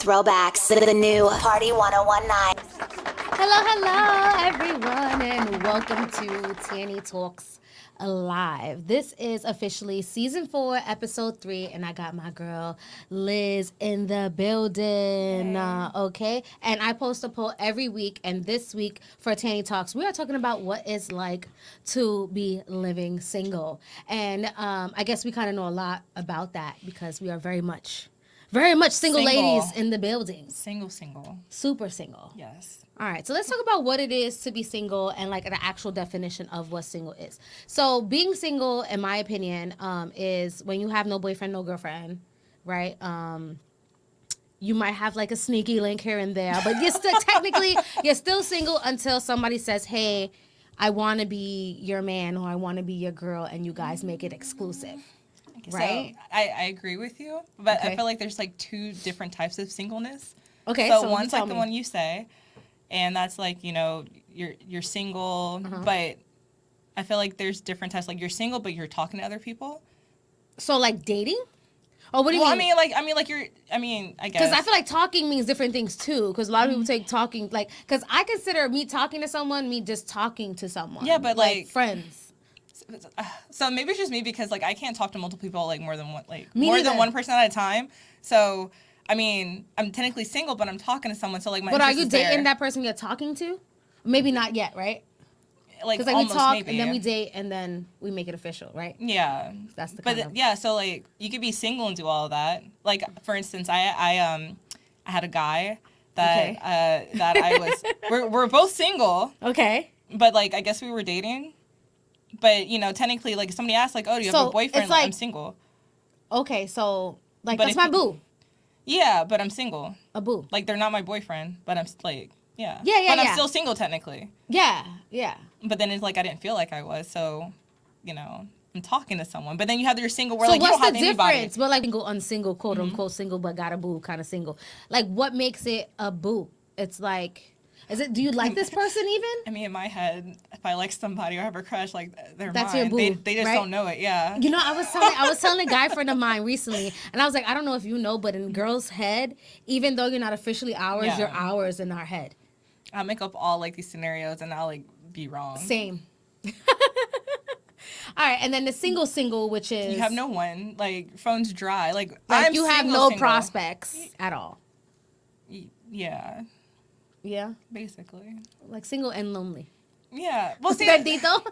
Throwbacks, the new Party 1019. Hello, everyone, and welcome to Tany Talks Live. This is officially season 4, episode 3, and I got my girl Liz in the building. Okay, and I post a poll every week, and this week for Tany Talks, we are talking about what it's like to be living single, and I guess we kind of know a lot about that because we are very much single ladies in the building. Single. Super single. Yes. All right, so let's talk about what it is to be single and like the actual definition of what single is. So being single, in my opinion, is when you have no boyfriend, no girlfriend, right? You might have like a sneaky link here and there, but you're still technically you're still single until somebody says, "Hey, I want to be your man or I want to be your girl," and you guys make it exclusive. Right? So I agree with you, but Okay. I feel like there's like two different types of singleness. Okay, So so one's tell like the me. one you say, and that's like, you know, you're single, but I feel like there's different types. Like you're single, but you're talking to other people. So like dating? Or what do you Well, mean? I guess. Because I feel like talking means different things too. Because a lot of people take talking like, because I consider me talking to someone, me just talking to someone. Yeah, but, like friends. So maybe it's just me because like I can't talk to multiple people like more than one Me more neither. than one person at a time. So I mean, I'm technically single, but I'm talking to someone. So like my But are interest you is dating there. that person you're talking to? Maybe not yet, right? Like Because like we almost talk maybe. and then we date and then we make it official, right? Yeah, That's the but kind of. yeah. So like you could be single and do all of that. Like for instance, I had a guy that that I was we're both single, Okay. but like I guess we were dating. But you know, technically, like if somebody asked, like, "Oh, do you have So, a boyfriend?" it's Like, like- I'm single. Okay, so like But that's if my you- boo. Yeah, but I'm single. A boo. Like they're not my boyfriend, but I'm like, yeah. Yeah, But I'm yeah. still single technically. Yeah, yeah. But then it's like I didn't feel like I was, so you know, I'm talking to someone. But then you have your single where So like you what's don't the have anybody. difference? But like single, unsingle, quote unquote single, but got a boo kind of single. Like what makes it a boo? It's like, is it? Do you like this person even? I mean, in my head, if I like somebody or have a crush, like they're That's mine. your boo, They just right? don't know it. Yeah. You know, I was telling a guy friend of mine recently, and I was like, I don't know if you know, but in girls' head, even though you're not officially ours, Yeah. you're ours in our head. I make up all like these scenarios and I'll like be wrong. Same. All right, and then the single, which is You have no one. Like phone's dry. Like like you have single. prospects at all. Yeah, Yeah, basically. like single and lonely. Yeah. Well, see, Bendito,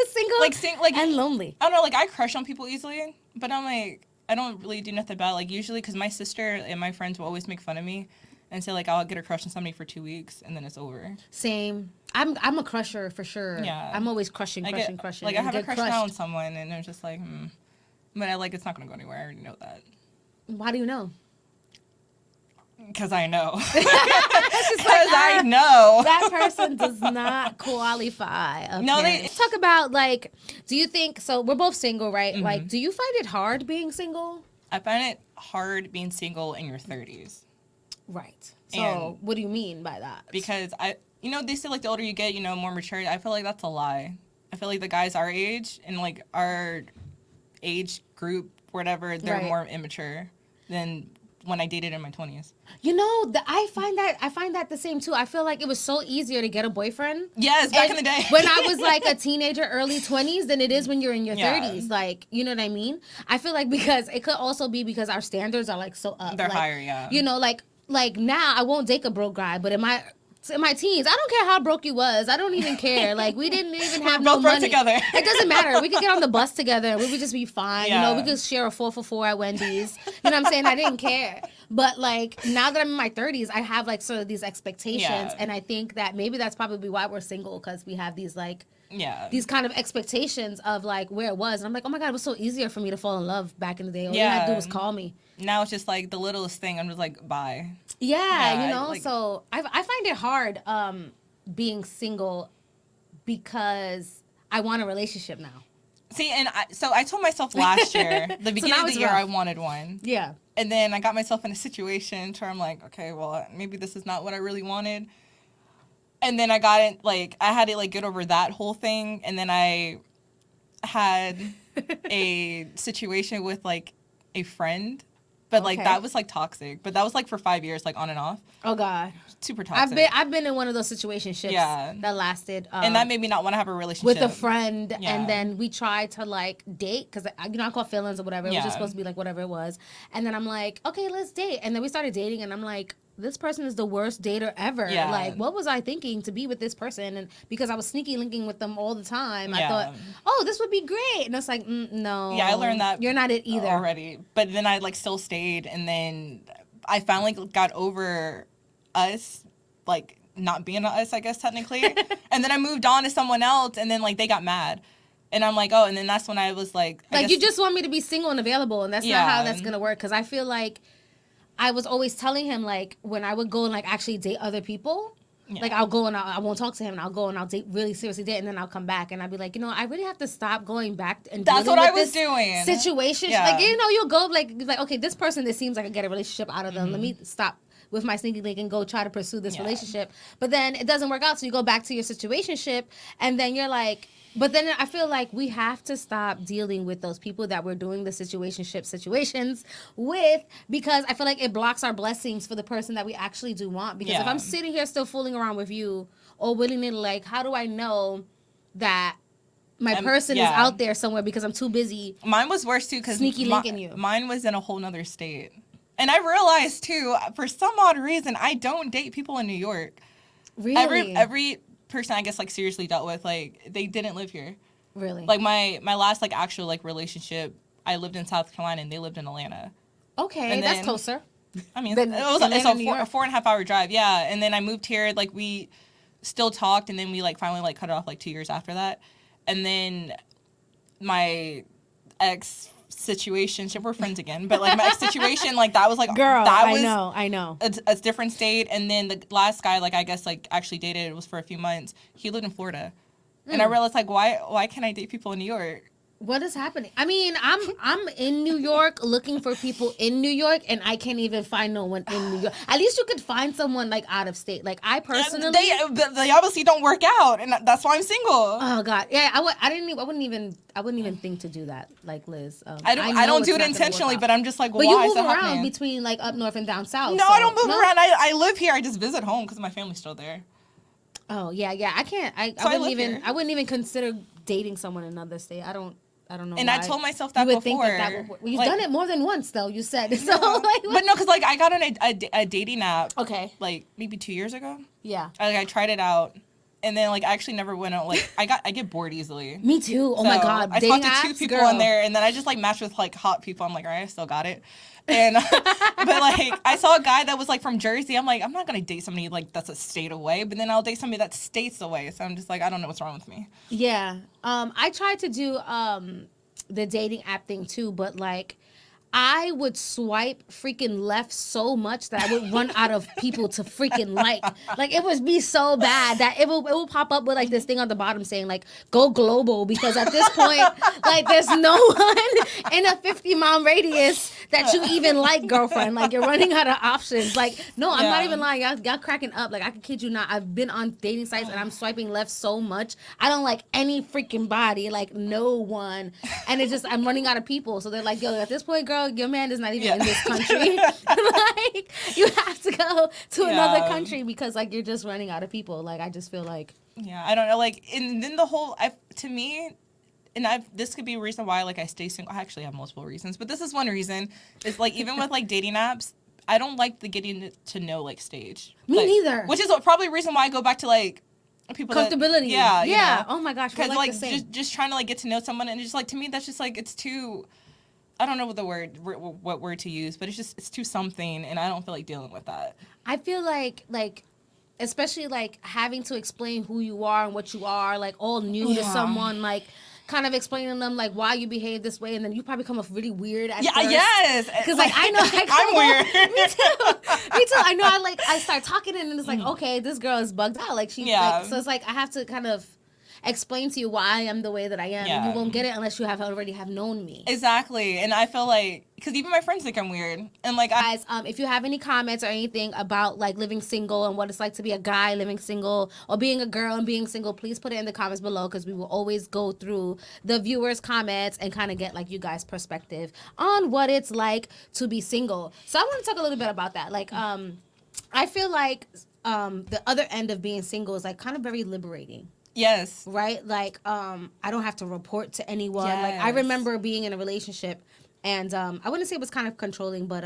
single like and lonely. I don't know, like I crush on people easily, but I'm like I don't really do nothing about it. Like usually, because my sister and my friends will always make fun of me, and say like I'll get a crush on somebody for 2 weeks and then it's over. Same. I'm a crusher for sure. Yeah. I'm always crushing. Like And I have a get crush crushed. now on someone, and they're just like, but I like it's not gonna go anywhere. I already know that How do you know? because I know. It's Because like, I know. that person does not qualify. Okay. No, Let's talk about like, do you think, so we're both single, right? Mm-hmm. Like, do you find it hard being single? I find it hard being single in your 30s Right. So And- what do you mean by that? because you know, they say like the older you get, you know, more mature. I feel like that's a lie. I feel like the guys our age and like our age group, whatever, they're Right. more immature than when I dated in my 20s. You know, I find that the same too. I feel like it was so easier to get a boyfriend. Yes, back And in the day. when I was like a teenager, early 20s, than it is when you're in your Yeah. 30s. Like, you know what I mean? I feel like because it could also be because our standards are like so up. They're like, higher, yeah. You know, like now I won't date a broke guy, but in my teens, I don't care how broke you was. I don't even care. Like we didn't even have no both broke money. together. It doesn't matter. We could get on the bus together and we would just be fine. You know, Yeah. we could share a 4 for 4 at Wendy's. You know what I'm saying? I didn't care. But like now that I'm in my 30s, I have like sort of these expectations, Yeah. and I think that maybe that's probably why we're single, because we have these like Yeah. these kind of expectations of like where it was. And I'm like, oh my God, it was so easier for me to fall in love back in the day. All you had to do was call me. Now it's just like the littlest thing. I'm just like, bye. Yeah, Yeah, you know. like- So I find it hard being single because I want a relationship now. See, and I told myself last year, the beginning now of the it's year, rough. I wanted one. Yeah. And then I got myself in a situation where I'm like, okay, well, maybe this is not what I really wanted. And then I got it, like, I had to, like, get over that whole thing. And then I had a situation with, like, a friend But like Okay. that was like toxic. But that was like for 5 years, like on and off. Oh God. Super toxic. I've been in one of those situationships that lasted. And that made me not want to have a relationship with a friend, Yeah. and then we tried to like date because I caught feelings or whatever. It was just supposed to be like whatever it was, and then I'm like, okay, let's date, and then we started dating, and I'm like, this person is the worst dater ever. Yeah. Like, what was I thinking to be with this person? And because I was sneaky linking with them all the time, I Yeah. thought, oh, this would be great, and it's like, no, Yeah, I learned that you're not it either already. But then I like still stayed, and then I finally got over us, like not being us, I guess technically. And then I moved on to someone else, and then like they got mad, and I'm like, oh, and then that's when I was like, I Like, guess, you just want me to be single and available, and that's not how that's gonna work. Because I feel like I was always telling him, like, when I would go and like actually date other people, like I'll go and I won't talk to him, and I'll go and I'll date, really seriously date, and then I'll come back and I'll be like, you know, I really have to stop going back and That's dealing what I with was this doing. situation. Yeah. Like, you know, you'll go like okay, this person, it seems like I get a relationship out of them. Let me stop with my sneaky link and go try to pursue this relationship. But then it doesn't work out, so you go back to your situationship, and then you're like, but then I feel like we have to stop dealing with those people that we're doing the situationship situations with, because I feel like it blocks our blessings for the person that we actually do want. Because if I'm sitting here still fooling around with you or willy-nilly, like, how do I know that my person is out there somewhere because I'm too busy? Mine was worse too, because sneaky linking you. Mine was in a whole nother state. And I realized too, for some odd reason, I don't date people in New York. Really? Every person I guess like seriously dealt with, like, they didn't live here. Really? Like my last like actual like relationship, I lived in South Carolina and they lived in Atlanta. Okay, And that's then- closer. I mean, Then it's Atlanta, New a York. 4.5 hour drive. Yeah. And then I moved here, like we still talked, and then we like finally like cut it off like 2 years after that. And then my ex situation, we're friends again, but like my ex situation, like that was like, Girl, that I was know. a different state. And then the last guy, like I guess like actually dated, it was for a few months. He lived in Florida. And I realized like, why can't I date people in New York? What is happening? I mean, I'm in New York looking for people in New York, and I can't even find no one in New York. At least you could find someone like out of state. Like I personally, They obviously don't work out, and that's why I'm single. oh God, yeah, I wouldn't even think to do that. Like Liz, I know don't it's do it not gonna intentionally, work but out. I'm just like, But why you is move that around happening? between like up north and down south. No, so- I don't move around. I live here. I just visit home because my family's still there. Oh yeah. I can't. So I live I here. wouldn't even consider dating someone in another state. I don't know. And why. I told myself that you would before. think that would work. Well, you've Like, done it more than once, though. You said so. no. Like, But no, because like I got on a dating app. Okay. Like maybe 2 years ago. Yeah. I tried it out, and then like I actually never went out. Like I get bored easily. Me too. Oh my So, God. I Dating talked to two apps, people girl. in there, and then I just like matched with like hot people. I'm like, all right, I still got it. And but like I saw a guy that was like from Jersey. I'm like, I'm not gonna date somebody like that's a state away. But then I'll date somebody that's states away. So I'm just like, I don't know what's wrong with me. Yeah. I tried to do the dating app thing too, but like I would swipe freaking left so much that I would run out of people to freaking like. Like it would be so bad that it will pop up with like this thing on the bottom saying like go global, because at this point like there's no one in a 50-mile radius that you even like, girlfriend. Like you're running out of options. Like no, I'm not even lying. Y'all cracking up. Like I can kid you not. I've been on dating sites and I'm swiping left so much. I don't like any freaking body. Like no one. And it's just I'm running out of people. So they're like, yo, at this point, girl, your man is not even in this country. Like you have to go to another country because like you're just running out of people. Like I just feel like I don't know. Like and then the whole to me. And this could be a reason why like I stay single. I actually have multiple reasons, but this is one reason. Is like even with like dating apps, I don't like the getting to know like stage. Me like, neither. Which is probably a reason why I go back to like people comfortability. That, you know. Oh my gosh. Because like just trying to like get to know someone, and just like to me that's just like it's too. I don't know what word to use, but it's too something, and I don't feel like dealing with that. I feel like especially like having to explain who you are and what you are, like all new to someone, like kind of explaining them like why you behave this way, and then you probably come off really weird at first. Yes. Because like I know I'm weird. Me too. I know. I start talking and it's like, okay, this girl is bugged out. Like she. Like, so it's like I have to kind of. explain to you why I am the way that I am. Yeah. And you won't get it unless you already have known me. Exactly. And I feel like, because even my friends think I'm weird. And like, Guys, if you have any comments or anything about like living single and what it's like to be a guy living single or being a girl and being single, please put it in the comments below, because we will always go through the viewers' comments and kind of get like you guys' perspective on what it's like to be single. So I want to talk a little bit about that. Like, I feel like the other end of being single is like kind of very liberating. yes. Right? Like, I don't have to report to anyone. Like, I Yes. remember being in a relationship, and I wouldn't say it was kind of controlling, but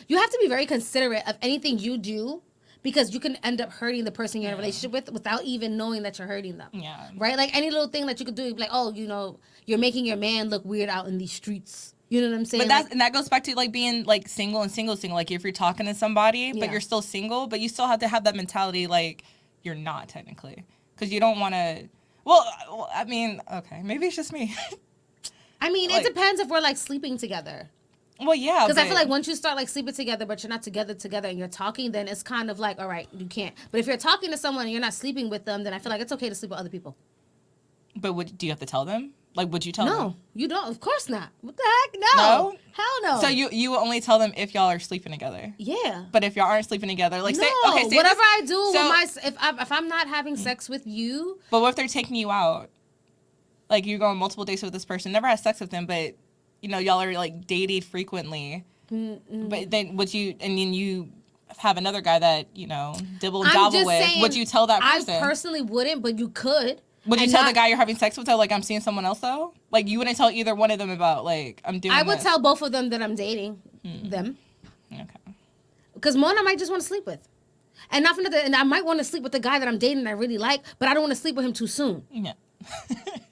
you have to be very considerate of anything you do, because you can end up hurting the person you're in a relationship with without even knowing that you're hurting them. Yeah. Right? Like, any little thing that you could do, like, oh, you know, you're making your man look weird out in these streets. You know what I'm saying? But that goes back to like being like single. Like if you're talking to somebody, but Yeah. you're still single, but you still have to have that mentality like you're not technically, because you don't want to. Well, I mean, okay, maybe it's just me. I mean, like- it depends if we're like sleeping together. Well, yeah, Because I but- feel like once you start like sleeping together, but you're not together, and you're talking, then it's kind of like, all right, you can't. But if you're talking to someone and you're not sleeping with them, then I feel like it's okay to sleep with other people. But do you have to tell them? Like, would you tell them? No, you don't. Of course not. What the heck? No. No? Hell no. So you will only tell them if y'all are sleeping together. Yeah. But if y'all aren't sleeping together, like No. say Whatever I do so- with if I'm not having sex with you, But what if they're taking you out? Like you're going multiple dates with this person, never had sex with them, but you know y'all are like dated frequently. But then then you have another guy that you know dibble and I'm dabble just with. saying, Would you tell that person? I personally wouldn't, but you could. Would you And tell not- the guy you're having sex with? Though, like I'm seeing someone else though. Like you wouldn't tell either one of them about like I'm doing. I would this. tell both of them that I'm dating them, Okay. because one I might just want to sleep with, and not for nothing. And I might want to sleep with the guy that I'm dating that I really like, but I don't want to sleep with him too soon. Yeah.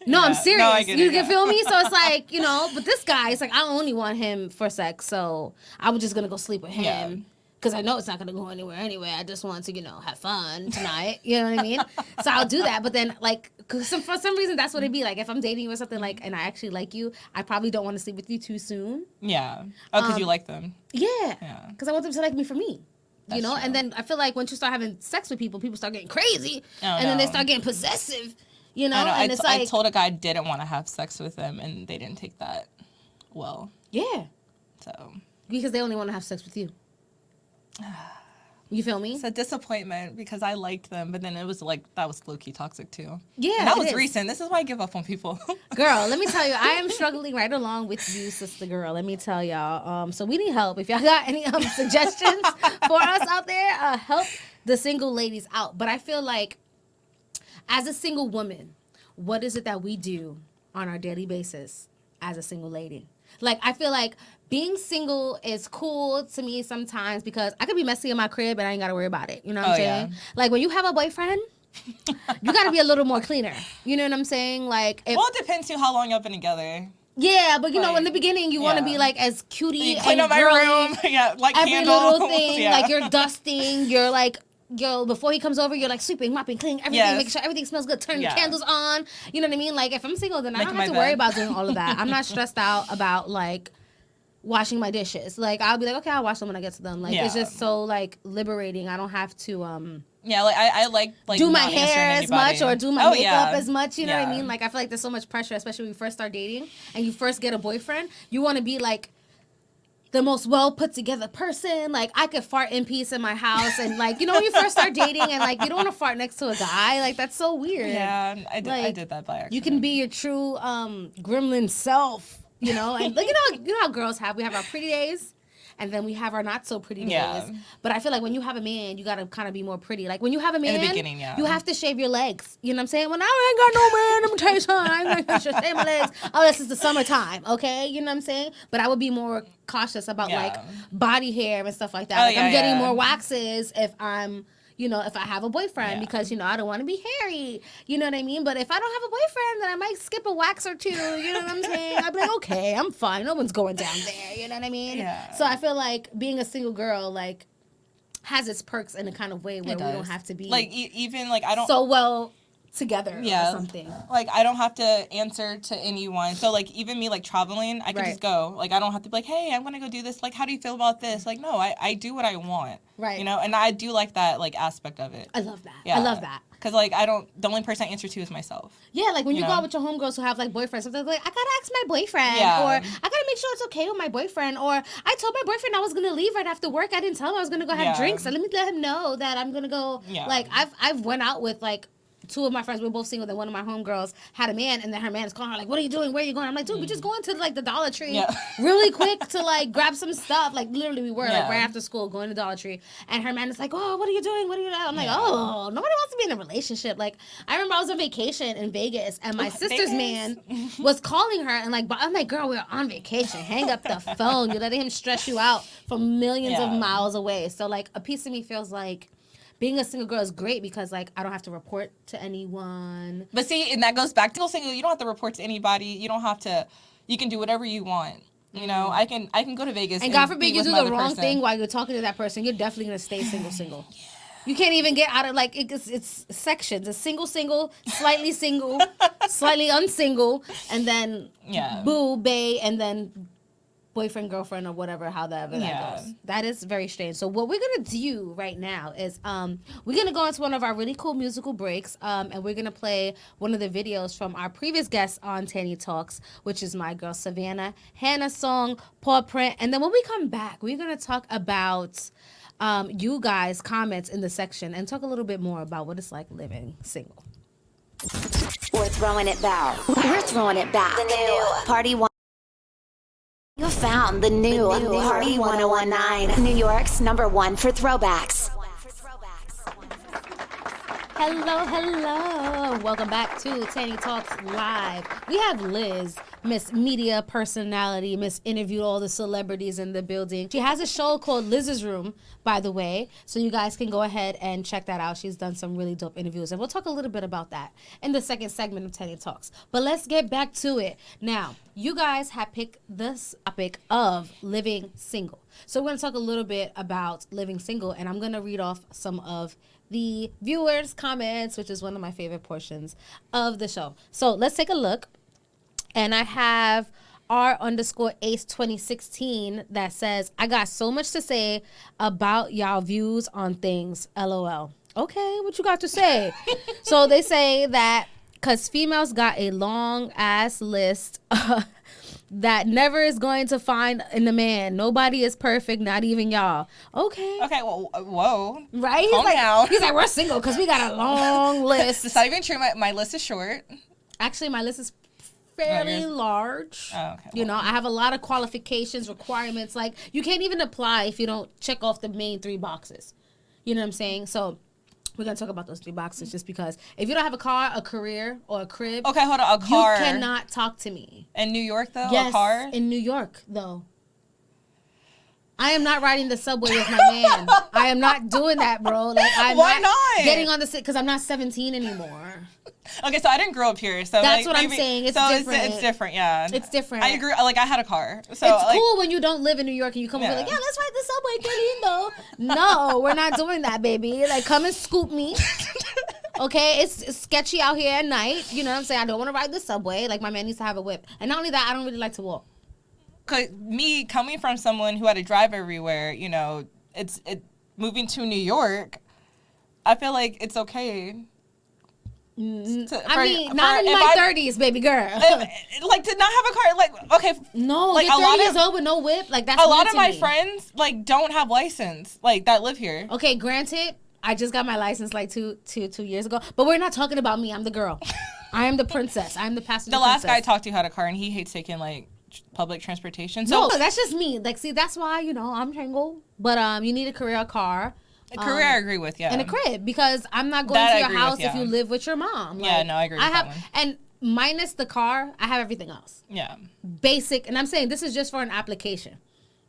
No, I'm Yeah. serious. No, I get You it, yeah. feel me? So it's like, you know, but this guy, it's like I only want him for sex, so I was just gonna go sleep with Yeah. him. Because I know it's not going to go anywhere anyway. I just want to, you know, have fun tonight. You know what I mean? So I'll do that. But then, like, cause for some reason, that's what it'd be. Like, if I'm dating you or something, like, and I actually like you, I probably don't want to sleep with you too soon. Yeah. Oh, because you like them. Yeah. Yeah. Because I want them to like me for me. That's you know? true. And then I feel like once you start having sex with people, people start getting crazy. Oh, and then they no. start getting possessive. You know? I know. And it's like, I told a guy I didn't want to have sex with them, and they didn't take that well. yeah. So Because they only want to have sex with you. You feel me? it's a disappointment because I liked them, but then it was like that was low key toxic too. Yeah. And that it was is. recent. This is why I give up on people. Girl, let me tell you, I am struggling right along with you, sister girl. Let me tell y'all. So we need help. If y'all got any suggestions for us out there, help the single ladies out. But I feel like as a single woman, what is it that we do on our daily basis as a single lady? Like, I feel like being single is cool to me sometimes because I could be messy in my crib and I ain't got to worry about it. You know what I'm Oh, saying? yeah. Like, when you have a boyfriend, you got to be a little more cleaner. You know what I'm saying? Like, if, Well, it depends too how long y'all been together. yeah, but you know, Like, in the beginning, you want to yeah. be like as cutie You and clean up my girly, room. Yeah, like every candles. little thing. Yeah. Like you're dusting. You're like, before he comes over, you're like sweeping, mopping, cleaning everything, Yes. making sure everything smells good, turning Yeah. the candles on. You know what I mean? Like if I'm single, then I Making don't have my to worry bed. about doing all of that. I'm not stressed out about like washing my dishes. Like I'll be like, okay, I'll wash them when I get to them. Like it's Yeah. just so like liberating. I don't have to Yeah, like I like do my not answering hair as anybody. much or do my Oh, makeup yeah. as much. You know what I Yeah. mean? Like I feel like there's so much pressure, especially when you first start dating and you first get a boyfriend. You want to be like the most well put together person. Like I could fart in peace in my house and like, you know, when you first start dating and like you don't want to fart next to a guy. Like that's so weird. Yeah, I did Like, that by accident. You can be your true gremlin self, you know? And like you know how girls have, we have our pretty days and then we have our not so pretty days. Yeah. But I feel like when you have a man, you gotta kind of be more pretty. Like when you have a man, the beginning, yeah. you have to shave your legs. You know what I'm saying? When I ain't got no man, let me tell you something. I ain't gonna shave my legs unless it's the summertime, okay? You know what I'm saying? But I would be more cautious about Yeah. like body hair and stuff like that. Oh, Like I'm yeah, getting yeah. more waxes if I'm, you know, if I have a boyfriend Yeah. because, you know, I don't want to be hairy. You know what I mean? But if I don't have a boyfriend, then I might skip a wax or two. You know what I'm saying? I'd be like, okay, I'm fine. No one's going down there. You know what I mean? Yeah. So I feel like being a single girl, like, has its perks in a kind of way where It we don't does. have to be like even like I don't. so well together or something. Like, I don't have to answer to anyone. So, like, even me, like, traveling, I can just go. Like, I don't have to be like, hey, I'm going to go do this. Like, how do you feel about this? Like, no, I do what I want. Right. You know? And I do like that, like, aspect of it. I love that. Yeah. I love that. Because, like, the only person I answer to is myself. Yeah, like, when you go out with your homegirls who have, like, boyfriends, sometimes like, I gotta ask my boyfriend. Yeah. Or, I gotta make sure it's okay with my boyfriend. Or, I told my boyfriend I was gonna leave right after work. I didn't tell him I was gonna go have drinks. So let me let him know that I'm gonna go. Yeah. Like, I've went out with, like, two of my friends, we were both single, then one of my homegirls had a man, and then her man is calling her, like, what are you doing? Where are you going? I'm like, dude, we just going to, like, the Dollar Tree really quick to, like, grab some stuff. Like, literally, we were, like, right after school going to Dollar Tree. And her man is like, oh, what are you doing? What are you doing? I'm like, oh, nobody wants to be in a relationship. Like, I remember I was on vacation in Vegas, and my sister's man was calling her, and, like, I'm like, girl, we're on vacation. Hang up the phone. You're letting him stress you out from millions of miles away. So, like, a piece of me feels like being a single girl is great because, like, I don't have to report to anyone. But see, and that goes back to single. You don't have to report to anybody. You don't have to. You can do whatever you want. You know, I can go to Vegas. And God forbid you do the wrong thing while you're talking to that person. You're definitely gonna stay single. Yeah. You can't even get out of, like, it's sections. It's single, slightly unsingle, and then boo, bae, and then boyfriend, girlfriend, or whatever, that goes. That is very strange. So what we're going to do right now is we're going to go into one of our really cool musical breaks, and we're going to play one of the videos from our previous guest on Tany Talks, which is my girl Savannah, Hannah's song, Paw Print. And then when we come back, we're going to talk about you guys' comments in the section and talk a little bit more about what it's like living single. We're throwing it back. The new Party One. You found the new Party 1019, New York's #1 for throwbacks. Hello. Welcome back to Tany Talks Live. We have Liz, Miss Media Personality, Miss Interviewed all the celebrities in the building. She has a show called Liz's Room, by the way, so you guys can go ahead and check that out. She's done some really dope interviews, and we'll talk a little bit about that in the second segment of Tany Talks. But let's get back to it. Now, you guys have picked this topic of living single. So we're going to talk a little bit about living single, and I'm going to read off some of the viewers' comments, which is one of my favorite portions of the show. So let's take a look. And I have R_Ace 2016 that says, I got so much to say about y'all views on things. LOL. Okay, what you got to say? So they say that because females got a long ass list that never is going to find in a man. Nobody is perfect, not even y'all. Okay. Okay, well, whoa. Right? Calm down. He's like, we're single because we got a long list. It's not even true. My list is short. Actually, my list is fairly large. Oh, okay. You know, I have a lot of qualifications, requirements. Like, you can't even apply if you don't check off the main 3 boxes. You know what I'm saying? So we're going to talk about those 3 boxes just because if you don't have a car, a career, or a crib. Okay, hold on. A car. You cannot talk to me. In New York, though? Yes, a car? In New York, though. I am not riding the subway with my man. I am not doing that, bro. Like, I'm Why not? getting on the because I'm not 17 anymore. Okay, so I didn't grow up here, so that's like, what I'm saying. It's so different. It's different, yeah. It's different. I agree. Like, I had a car, so it's like, cool when you don't live in New York and you come over like, yeah, let's ride the subway, qué lindo. No, we're not doing that, baby. Like, come and scoop me. Okay, it's sketchy out here at night. You know what I'm saying? I don't want to ride the subway. Like, my man needs to have a whip, and not only that, I don't really like to walk. Cause me coming from someone who had to drive everywhere, you know, moving to New York, I feel like it's okay. Not in my 30s, baby girl. Like, to not have a car, like, okay. No, like, you're 30 years old with no whip. Like, that's a lot of to my me. friends, like, don't have license, like, that live here. Okay, granted, I just got my license, like, two years ago. But we're not talking about me. I'm the girl. I am the princess. I am the passenger The last princess. guy I talked to had a car, and he hates taking, like, public transportation. So no, that's just me. Like, see, that's why, you know, I'm single. But you need a career, a car. A career, I agree with, yeah. And a crib, because I'm not going to your house if you live with your mom. Yeah, no, I agree with that one. And minus the car, I have everything else. Yeah. Basic, and I'm saying this is just for an application.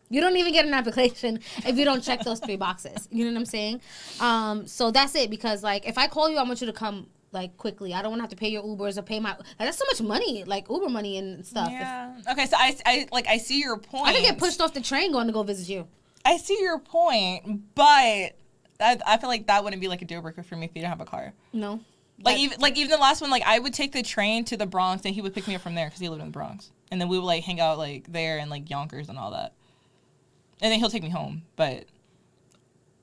You don't even get an application if you don't check those 3 boxes. You know what I'm saying? So that's it, because, like, if I call you, I want you to come, like, quickly. I don't want to have to pay your Ubers or pay my... Like, that's so much money, like, Uber money and stuff. Yeah. Okay, so I see your point. I could get pushed off the train going to go visit you. I see your point, but I feel like that wouldn't be, like, a deal breaker for me if you don't have a car. No. Like even the last one, like I would take the train to the Bronx and he would pick me up from there because he lived in the Bronx, and then we would like hang out like there and like Yonkers and all that, and then he'll take me home. But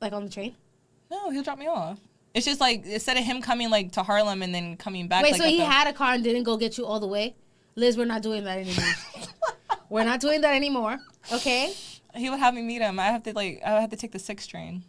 like on the train? No, he'll drop me off. It's just like instead of him coming like to Harlem and then coming back. Wait, like, so he had a car and didn't go get you all the way? Liz, we're not doing that anymore. We're not doing that anymore. Okay? He would have me meet him. I have to take the 6 train.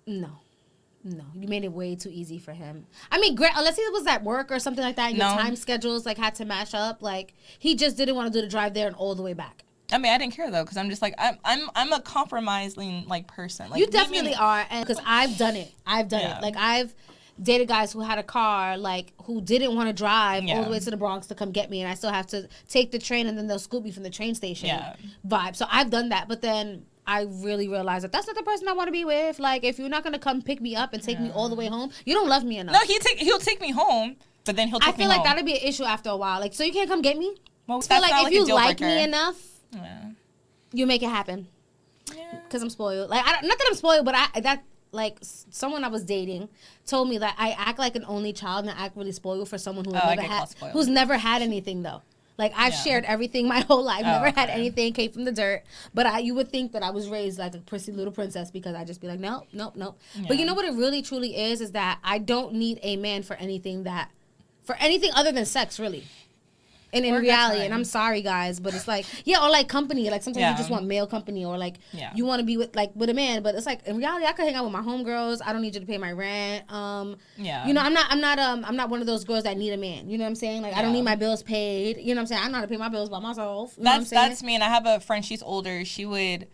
No, you made it way too easy for him. I mean, unless he was at work or something like that, and your time schedules like had to match up. Like he just didn't want to do the drive there and all the way back. I mean, I didn't care though, because I'm just like I'm a compromising like person. Like you definitely are, and because I've done it. Like I've dated guys who had a car, like who didn't want to drive all the way to the Bronx to come get me, and I still have to take the train, and then they'll scoop me from the train station. Vibe. So I've done that, but then I really realized that that's not the person I want to be with. Like, if you're not gonna come pick me up and take me all the way home, you don't love me enough. No, he'll take me home, but then he'll take me home. I feel like that'll be an issue after a while. Like, so you can't come get me? Well, I feel like if you like me enough, yeah, you make it happen. Yeah. Because I'm spoiled. Like, not that I'm spoiled, but someone I was dating told me that I act like an only child and I act really spoiled for someone who's never had anything though. Like, I've shared everything my whole life, never had anything, came from the dirt. But you would think that I was raised like a prissy little princess because I'd just be like, nope. Yeah. But you know what it really, truly is that I don't need a man for anything other than sex, really. And in reality, and I'm sorry, guys, but it's like, or like company. Like, sometimes you just want male company, or like you want to be with a man. But it's like, in reality, I could hang out with my homegirls. I don't need you to pay my rent. You know, I'm not one of those girls that need a man. You know what I'm saying? Like, I don't need my bills paid. You know what I'm saying? I know how to pay my bills by myself. You know what I'm saying? That's me. And I have a friend. She's older. She would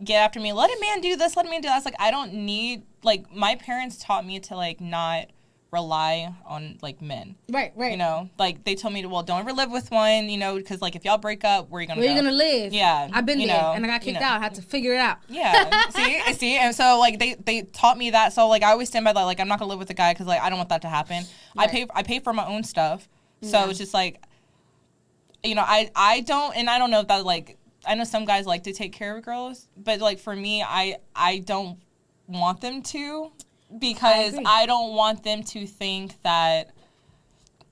get after me. Let a man do this. Let a man do that. I was like, I don't need. Like, my parents taught me to like not rely on like men, right? You know, like they told me to, well, don't ever live with one, you know, because like if y'all break up, where you gonna live? Yeah, I've been there, and I got kicked out. I had to figure it out. Yeah, see, and so like they taught me that. So like I always stand by that. Like, I'm not gonna live with a guy because like I don't want that to happen. Right. I pay for my own stuff, so it's just like, you know, I don't know if that, like, I know some guys like to take care of girls, but like for me, I don't want them to. Because I don't want them to think that,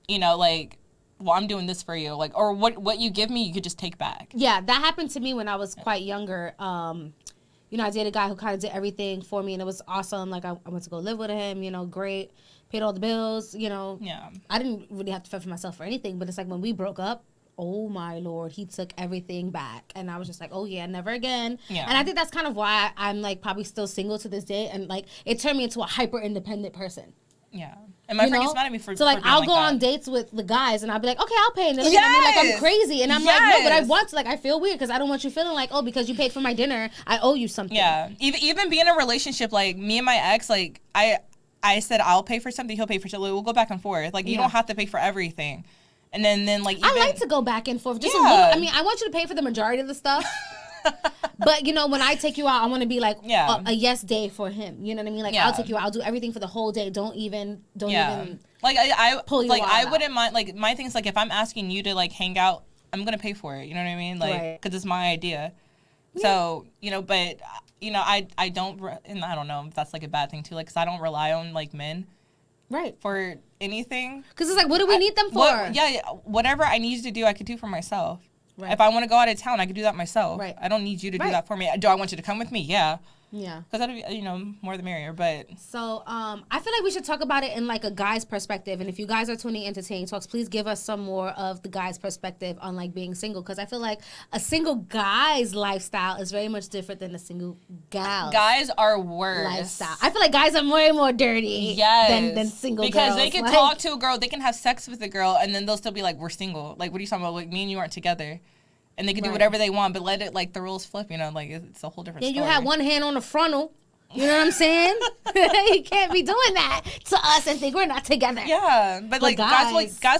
you know, like, well, I'm doing this for you, like, or what you give me, you could just take back. Yeah, that happened to me when I was quite younger. You know, I dated a guy who kind of did everything for me, and it was awesome. Like, I went to go live with him, you know, great, paid all the bills, you know. Yeah. I didn't really have to fend for myself for anything, but it's like when we broke up, oh my Lord, he took everything back. And I was just like, oh yeah, never again. Yeah. And I think that's kind of why I'm like probably still single to this day. And like it turned me into a hyper independent person. Yeah. And my friend gets mad at me for so like for I'll like go that. on dates with the guys and I'll be like, okay, I'll pay. And they're looking at me like I'm crazy. And I'm like, no, but I want to, like, I feel weird because I don't want you feeling like, oh, because you paid for my dinner, I owe you something. Yeah. Even being in a relationship, like me and my ex, like I said I'll pay for something, he'll pay for something. We'll go back and forth. Like you don't have to pay for everything. And then like even, I like to go back and forth. Just a little, I mean, I want you to pay for the majority of the stuff. But, you know, when I take you out, I want to be like a yes day for him. You know what I mean? Like, I'll take you out. I'll do everything for the whole day. Don't even like I pull you like I out. wouldn't mind. Like, my thing is, like, if I'm asking you to like hang out, I'm gonna pay for it. You know what I mean? Like, because it's my idea. Yeah. So, you know, but you know, I don't, and I don't know if that's like a bad thing too. Like, because I don't rely on like men. Right. For anything. Because it's like, what do we need them for? Whatever I need you to do, I could do for myself. Right. If I want to go out of town, I could do that myself. Right. I don't need you to do that for me. Do I want you to come with me? Yeah. Yeah. Because that'd be, you know, more the merrier. But so I feel like we should talk about it in like a guy's perspective. And if you guys are tuning into Tany Talks, please give us some more of the guy's perspective on like being single. Because I feel like a single guy's lifestyle is very much different than a single gal's. Guys are worse. Lifestyle. I feel like guys are way more dirty than single because girls. They can talk to a girl, they can have sex with a girl, and then they'll still be like, we're single. Like, what are you talking about? Like, me and you aren't together. And they can do whatever they want, but let it, like, the rules flip, you know? Like, it's a whole different story. Yeah, you have one hand on the frontal. You know what I'm saying? You can't be doing that to us and think we're not together. Yeah, but like guys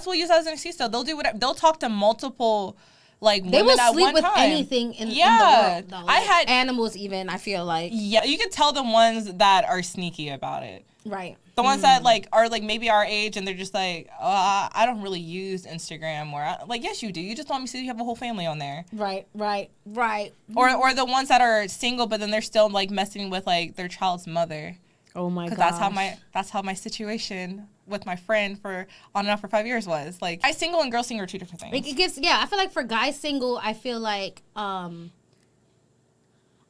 will use that as an excuse. So they'll do whatever. They'll talk to multiple like women at one time. They will sleep with anything in the world. Though. Like, I had animals even. I feel like you can tell the ones that are sneaky about it. Right. The ones that like are like maybe our age and they're just like, oh, I don't really use Instagram, or like, yes you do. You just want me to see you have a whole family on there. Right. Or the ones that are single but then they're still like messing with like their child's mother. Oh my god. Because that's how my situation with my friend for on and off for 5 years was. Like, guy single and girl single are two different things. Like, it gives, yeah, I feel like for guys single, I feel like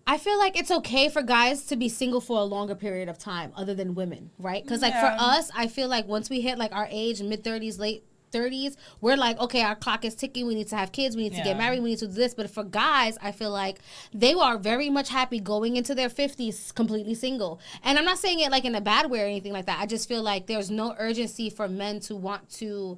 it's okay for guys to be single for a longer period of time other than women, right? Because, like, for us, I feel like once we hit, like, our age, mid-30s, late 30s, we're like, okay, our clock is ticking. We need to have kids. We need to get married. We need to do this. But for guys, I feel like they are very much happy going into their 50s completely single. And I'm not saying it like in a bad way or anything like that. I just feel like there's no urgency for men to want to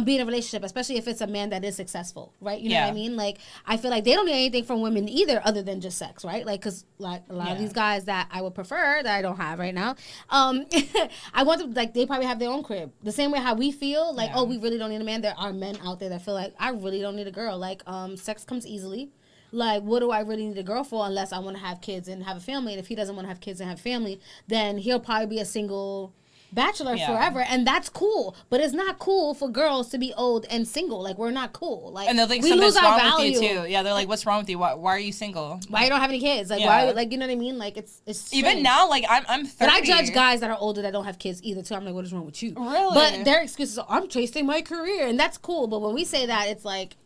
be in a relationship, especially if it's a man that is successful, right? You know what I mean? Like, I feel like they don't need anything from women either other than just sex, right? Like, because like a lot of these guys that I would prefer that I don't have right now, I want them, like, they probably have their own crib. The same way how we feel, like, oh, we really don't need a man. There are men out there that feel like, I really don't need a girl. Like, sex comes easily. Like, what do I really need a girl for unless I want to have kids and have a family? And if he doesn't want to have kids and have a family, then he'll probably be a single bachelor forever, and that's cool. But it's not cool for girls to be old and single. Like, we're not cool. Like, and they'll think we lose something's our wrong value. with you too. Yeah, they're like, what's wrong with you? Why are you single? Why you don't have any kids? Like, why? Like, you know what I mean? Like, it's strange. Even now, like, I'm 30. But I judge guys that are older that don't have kids either too. I'm like, what is wrong with you? Really? But their excuses are, I'm chasing my career, and that's cool. But when we say that, it's like,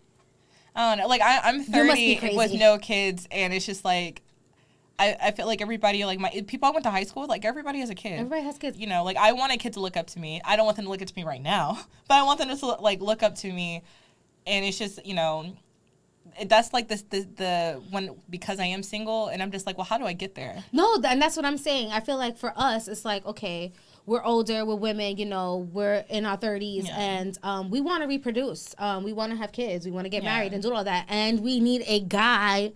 I don't know. Like, I'm 30 with no kids, and it's just like, I feel like everybody, like, my people I went to high school with, like, everybody has a kid. Everybody has kids. You know, like, I want a kid to look up to me. I don't want them to look up to me right now, but I want them to, like, look up to me. And it's just, you know, that's like because I am single, and I'm just like, well, how do I get there? No, and that's what I'm saying. I feel like for us, it's like, okay, we're older, we're women, you know, we're in our 30s, and we want to reproduce. We want to have kids. We want to get married and do all that. And we need a guy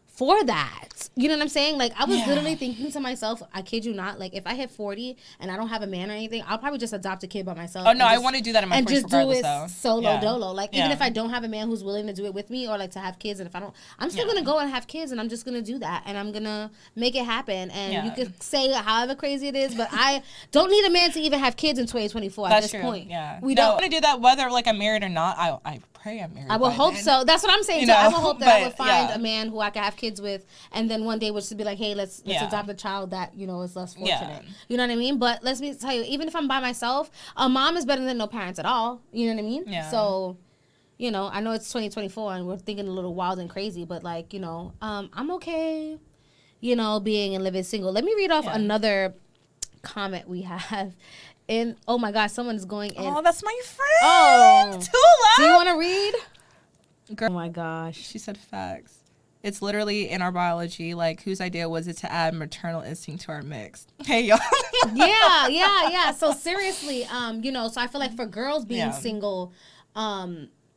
for that. You know what I'm saying? Like, I was literally thinking to myself, I kid you not, like, if I hit 40 and I don't have a man or anything, I'll probably just adopt a kid by myself. Oh, no, I want to do that in my 40s regardless, though. And just do it solo dolo. Like, even if I don't have a man who's willing to do it with me or, like, to have kids, and if I don't, I'm still going to go and have kids, and I'm just going to do that, and I'm going to make it happen. And you could say however crazy it is, but I don't need a man to even have kids in 2024 at this point. Yeah. We don't want to do that whether, like, I'm married or not. I pray I'm married. I will hope so. That's what I'm saying. You So know, I will hope that I would find yeah. a man who I could have kids with, and then one day would just be like, hey, let's adopt a child that, you know, is less fortunate. You know what I mean? But let me tell you, even if I'm by myself, a mom is better than no parents at all. You know what I mean? Yeah. So, you know, I know it's 2024 and we're thinking a little wild and crazy, but, like, you know, I'm okay, you know, being and living single. Let me read off another comment we have. And oh my gosh, someone is going in. Oh, that's my friend. Oh, Tula. do you want to read? Girl, oh my gosh, she said facts. It's literally in our biology. Like, whose idea was it to add maternal instinct to our mix? Hey, y'all. yeah. So seriously, you know, so I feel like for girls being single,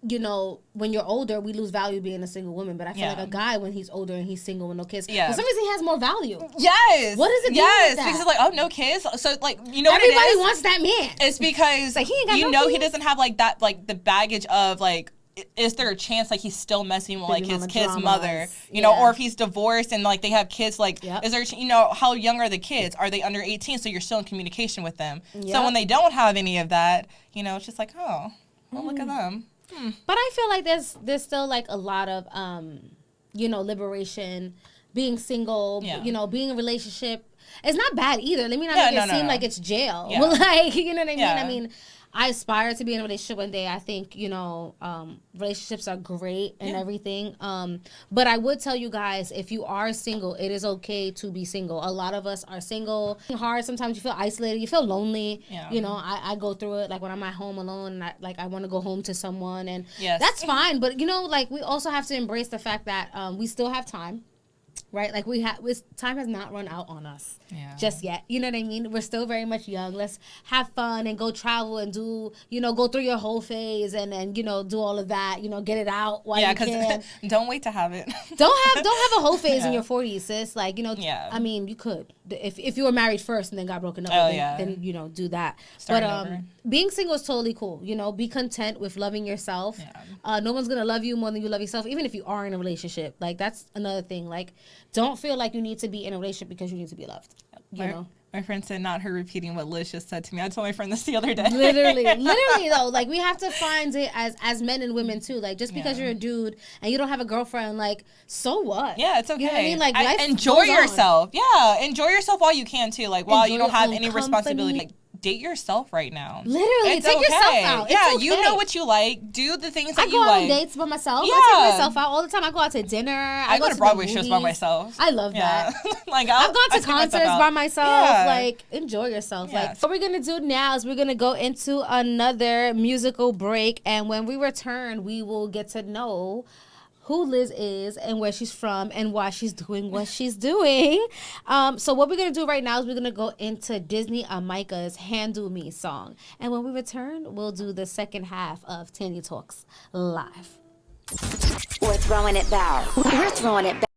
you know, when you're older, we lose value being a single woman. But I feel like a guy, when he's older and he's single with no kids, for some reason he has more value. Yes. What is it doing with that? Because it's like, oh, no kids. So, like, you know everybody what it is? wants that man. It's because like, he ain't got you no know kids. he doesn't have, like, that, like, the baggage of, like, is there a chance, like, he's still messing with, like, his kid's dramas. mother, you know, or if he's divorced and, like, they have kids, like, is there, you know, how young are the kids? Are they under 18? So you're still in communication with them. So when they don't have any of that, you know, it's just like, oh, well, look at them. But I feel like there's still, like, a lot of, you know, liberation, being single, you know, being in a relationship. It's not bad either. Let me not make it seem like it's jail. Yeah. But, like, you know what I mean? I mean, I aspire to be in a relationship one day. I think, you know, relationships are great and everything. But I would tell you guys, if you are single, it is okay to be single. A lot of us are single. It's hard. Sometimes you feel isolated. You feel lonely. Yeah. You know, I go through it. Like, when I'm at home alone, and I want to go home to someone. And that's fine. But, you know, like, we also have to embrace the fact that we still have time. Right? Like, time has not run out on us just yet. You know what I mean? We're still very much young. Let's have fun and go travel and do, you know, go through your whole phase and you know, do all of that, you know, get it out while you can. Don't wait to have it. Don't have a whole phase in your 40s, sis. Like, you know, I mean, you could. If you were married first and then got broken up, then, you know, do that. But being single is totally cool. You know, be content with loving yourself. No one's going to love you more than you love yourself, even if you are in a relationship. Like, that's another thing. Like, don't feel like you need to be in a relationship because you need to be loved. You know? My friend said, not her repeating what Liz just said to me. I told my friend this the other day. Literally though, like, we have to find it as men and women too. Like, just because you're a dude and you don't have a girlfriend, like, so what? Yeah, it's okay. You know what I mean? Like, life enjoy goes yourself. on. Yeah, enjoy yourself while you can too. Like, while you don't have any responsibility. Like, date yourself right now. Literally, It's take yourself okay. out. It's Yeah, okay. you know what you like. Do the things that I you go like. on dates by myself. Yeah. I take myself out all the time. I go out to dinner. I go to the Broadway shows by movies. myself. I love that. Like I've gone to take myself concerts out. by myself. Yeah. Like, enjoy yourself. Like, Yes. what we're gonna do now is we're gonna go into another musical break, and when we return, we will get to know who Liz is and where she's from and why she's doing what she's doing. So what we're going to do right now is we're going to go into Disney Amika's Handle Me song. And when we return, we'll do the second half of Tany Talks Live. We're throwing it back. We're throwing it back.